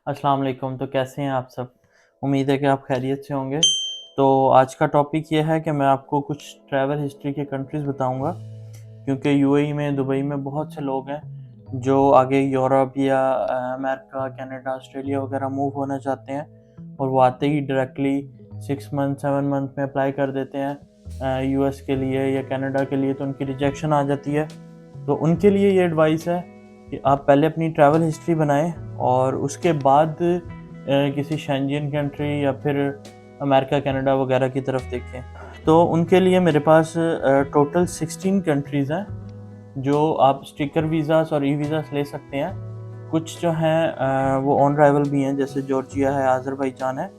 अस्सलाम वालेकुम। तो कैसे हैं आप सब? उम्मीद है कि आप खैरियत से होंगे। तो आज का टॉपिक ये है कि मैं आपको कुछ ट्रैवल हिस्ट्री के कंट्रीज़ बताऊंगा, क्योंकि यूएई में, दुबई में बहुत से लोग हैं जो आगे यूरोप या अमेरिका, कनाडा, ऑस्ट्रेलिया वगैरह मूव होना चाहते हैं, और वो आते ही डायरेक्टली 6 मंथ 7 मंथ में अप्लाई कर देते हैं यूएस के लिए या कनाडा के लिए, तो उनकी रिजेक्शन आ जाती है। तो उनके लिए ये एडवाइस है कि आप पहले अपनी ट्रैवल हिस्ट्री बनाएं और उसके बाद किसी शेंजन कंट्री या फिर अमेरिका, कनाडा वगैरह की तरफ देखें। तो उनके लिए मेरे पास टोटल 16 कंट्रीज़ हैं जो आप स्टिकर वीज़ास और ई वीज़ास ले सकते हैं। कुछ जो हैं वो ऑन राइवल भी हैं, जैसे जॉर्जिया है, आज़रबाईजान है।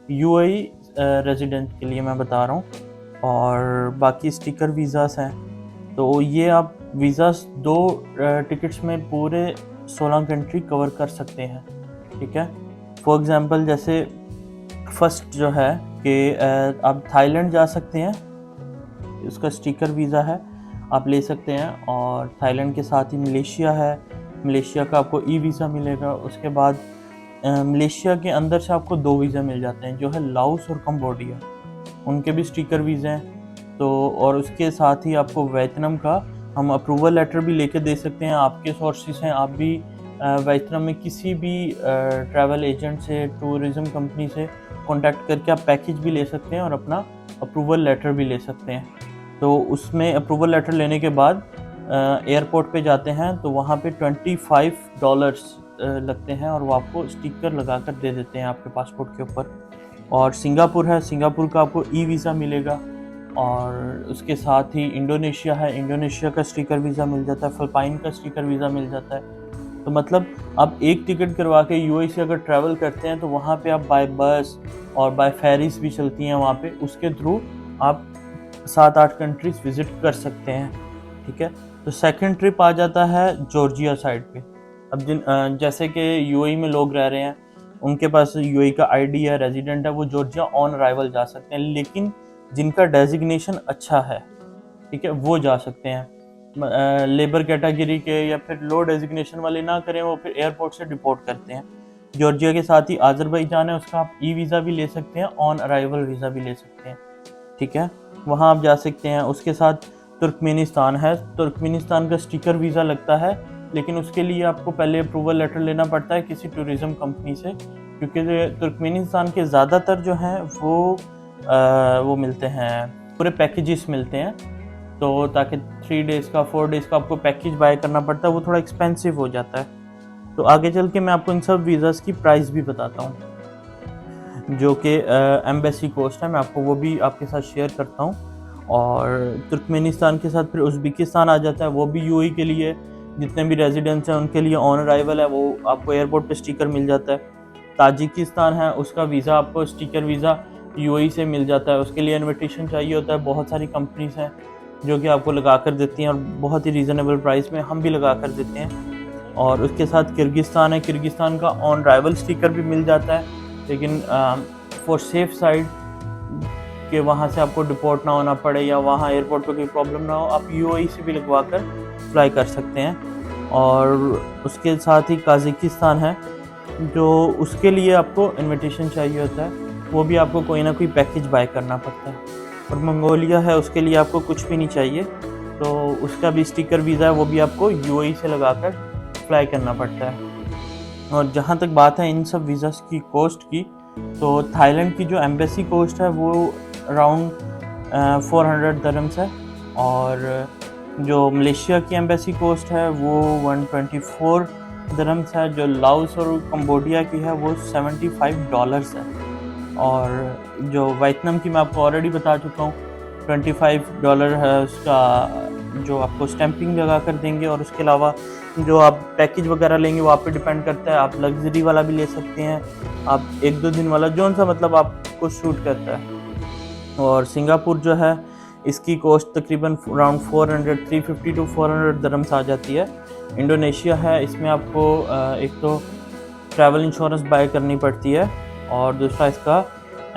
यूएई रेजिडेंट के लिए मैं बता रहा हूँ, और बाकी स्टिकर वीज़ास हैं। तो ये आप वीज़ास 2 टिकट्स में पूरे 16 कंट्री कवर कर सकते हैं। ठीक है। फॉर एग्ज़ाम्पल जैसे फर्स्ट जो है कि आप थाईलैंड जा सकते हैं, उसका स्टिकर वीज़ा है, आप ले सकते हैं। और थाईलैंड के साथ ही मलेशिया है, मलेशिया का आपको ई वीज़ा मिलेगा। उसके बाद मलेशिया के अंदर से आपको 2 वीज़ा मिल जाते हैं, जो है लाओस और कंबोडिया, उनके भी स्टिकर वीज़े हैं। तो और उसके साथ ही आपको वियतनाम का हम अप्रूवल लेटर भी लेके दे सकते हैं। आपके सोर्सेस हैं, आप भी वियतनाम में किसी भी ट्रैवल एजेंट से, टूरिज़्म कंपनी से कांटेक्ट करके आप पैकेज भी ले सकते हैं और अपना अप्रूवल लेटर भी ले सकते हैं। तो उसमें अप्रूवल लेटर लेने के बाद एयरपोर्ट पे जाते हैं, तो वहाँ पे $25 लगते हैं, और वो आपको स्टिकर लगा कर दे देते हैं आपके पासपोर्ट के ऊपर। और सिंगापुर है, सिंगापुर का आपको ई वीज़ा मिलेगा। और उसके साथ ही इंडोनेशिया है, इंडोनेशिया का स्टिकर वीज़ा मिल जाता है, फिलिपाइन का स्टिकर वीज़ा मिल जाता है। तो मतलब आप एक टिकट करवा के यूएई से अगर ट्रैवल करते हैं, तो वहाँ पे आप बाय बस और बाय फेरीज भी चलती हैं वहाँ पे, उसके थ्रू आप 7-8 कंट्रीज विजिट कर सकते हैं। ठीक है। तो सेकंड ट्रिप आ जाता है जॉर्जिया साइड पे। अब जैसे कि यूएई में लोग रह रहे हैं, उनके पास यूएई का आईडी है, रेजिडेंट है, वो जॉर्जिया ऑन अराइवल जा सकते हैं। लेकिन जिनका डेजिग्नेशन अच्छा है, ठीक है, वो जा सकते हैं। लेबर कैटेगरी के या फिर लो डेजिग्नेशन वाले ना करें, वो फिर एयरपोर्ट से डिपोर्ट करते हैं। जॉर्जिया के साथ ही आज़रबाईजान है, उसका आप ई वीज़ा भी ले सकते हैं, ऑन अराइवल वीज़ा भी ले सकते हैं। ठीक है, वहाँ आप जा सकते हैं। उसके साथ तुर्कमेनिस्तान है, तुर्कमेनिस्तान का स्टिकर वीज़ा लगता है, लेकिन उसके लिए आपको पहले अप्रूवल लेटर लेना पड़ता है किसी टूरिज़्म कंपनी से, क्योंकि तुर्कमेनिस्तान के ज़्यादातर जो हैं वो मिलते हैं, पूरे पैकेजेस मिलते हैं। तो ताकि 3 डेज़ का 4 डेज़ का आपको पैकेज बाय करना पड़ता है, वो थोड़ा एक्सपेंसिव हो जाता है। तो आगे चल के मैं आपको इन सब वीज़ाज़ की प्राइस भी बताता हूँ, जो कि एम्बेसी कॉस्ट है, मैं आपको वो भी आपके साथ शेयर करता हूँ। और तुर्कमेनिस्तान के साथ फिर उज़्बेकिस्तान आ जाता है, वो भी यूएई के लिए जितने भी रेजिडेंट्स हैं उनके लिए ऑन अराइवल है, वो आपको एयरपोर्ट पे स्टिकर मिल जाता है। ताजिकिस्तान है, उसका वीज़ा आपको स्टिकर वीज़ा यूएई से मिल जाता है, उसके लिए इन्विटेशन चाहिए होता है। बहुत सारी कंपनीज हैं जो कि आपको लगा कर देती हैं, और बहुत ही रीज़नेबल प्राइस में हम भी लगा कर देते हैं। और उसके साथ किर्गिस्तान है, किर्गिस्तान का ऑन राइवल स्टिकर भी मिल जाता है, लेकिन फॉर सेफ साइड कि वहाँ से आपको डिपोर्ट ना होना पड़े या वहाँ एयरपोर्ट पे कोई प्रॉब्लम ना हो, आप यूएई से भी लगवा कर फ्लाई कर सकते हैं। और उसके साथ ही काज़ाकिस्तान है, जो उसके लिए आपको इनविटेशन चाहिए होता है, वो भी आपको कोई ना कोई पैकेज बाय करना पड़ता है। और मंगोलिया है, उसके लिए आपको कुछ भी नहीं चाहिए, तो उसका भी स्टिकर वीज़ा है, वो भी आपको यूएई से लगाकर फ्लाई करना पड़ता है। और जहाँ तक बात है इन सब वीज़ास की कॉस्ट की, तो थाईलैंड की जो एम्बेसी कॉस्ट है वो अराउंड 400 दरम्स है। और जो मलेशिया की एम्बेसी कॉस्ट है वो 124 दरम्स है। जो लाओस और कंबोडिया की है वो $75 है। और जो वियतनाम की मैं आपको ऑलरेडी बता चुका हूँ, $25 है उसका, जो आपको स्टैंपिंग लगा कर देंगे। और उसके अलावा जो आप पैकेज वगैरह लेंगे वो आप पे डिपेंड करता है, आप लग्जरी वाला भी ले सकते हैं, आप 1-2 दिन वाला, जौन सा मतलब आपको सूट करता है। और सिंगापुर जो है, इसकी कॉस्ट तकरीबन अराउंड 350 टू 400 दरम्स आ जाती है। इंडोनेशिया है, इसमें आपको एक तो ट्रैवल इंश्योरेंस बाय करनी पड़ती है, और दूसरा इसका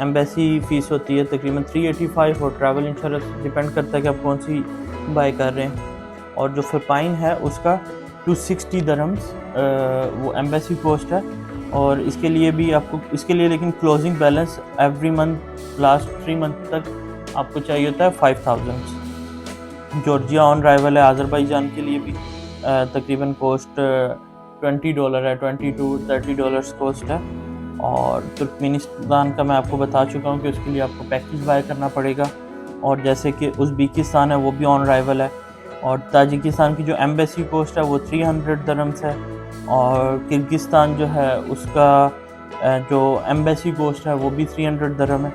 एम्बेसी फ़ीस होती है तकरीबन 385, और ट्रैवल इंश्योरेंस डिपेंड करता है कि आप कौन सी बाय कर रहे हैं। और जो फिलिपाइन है उसका 260 दरम्स वो एम्बेसी कॉस्ट है, और इसके लिए भी आपको, इसके लिए लेकिन closing balance every month last 3 month तक आपको चाहिए होता है 5000। जॉर्जिया ऑन राइवल है। आज़रबाईजान के लिए भी तकरीबन कोस्ट $20 है, $20 to $30 कॉस्ट है। और तुर्कमेनिस्तान का मैं आपको बता चुका हूँ कि उसके लिए आपको पैकेज बाय करना पड़ेगा। और जैसे कि उज़्बेकिस्तान है वो भी ऑन राइवल है। और ताजिकिस्तान की जो एम्बेसी कॉस्ट है वो 300 दरम्स है। और किर्गिस्तान जो है उसका जो एम्बेसी कॉस्ट है वो भी 300 दरम है।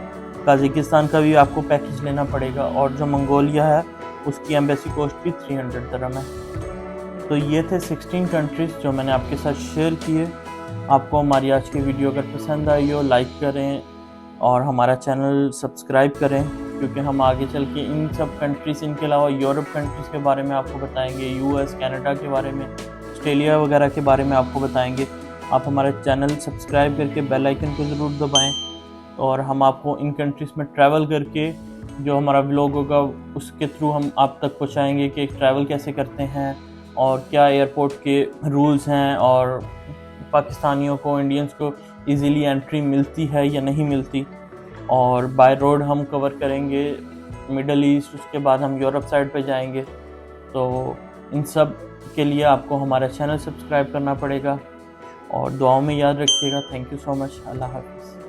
ताजिकिस्तान का भी आपको पैकेज लेना पड़ेगा। और जो मंगोलिया है उसकी एम्बेसी कॉस्ट भी 300 दरम है। तो ये थे 16 कंट्रीज़ जो मैंने आपके साथ शेयर किए। आपको हमारी आज की वीडियो अगर पसंद आई हो लाइक करें और हमारा चैनल सब्सक्राइब करें, क्योंकि हम आगे चल के इन सब कंट्रीज़, इनके अलावा यूरोप कंट्रीज़ के बारे में आपको बताएंगे, यूएस, कनाडा के बारे में, ऑस्ट्रेलिया वगैरह के बारे में आपको बताएंगे। आप हमारा चैनल सब्सक्राइब करके बेल आइकन को ज़रूर दबाएं और हम आपको इन कंट्रीज़ में ट्रैवल करके जो हमारा व्लॉग होगा उसके थ्रू हम आप तक पहुंचाएंगे कि ट्रैवल कैसे करते हैं और क्या एयरपोर्ट के रूल्स हैं और पाकिस्तानियों को, इंडियंस को इजीली एंट्री मिलती है या नहीं मिलती। और बाय रोड हम कवर करेंगे मिडल ईस्ट, उसके बाद हम यूरोप साइड पे जाएंगे। तो इन सब के लिए आपको हमारा चैनल सब्सक्राइब करना पड़ेगा और दुआओं में याद रखिएगा। Thank you so much. अल्लाह हाफ़िज़।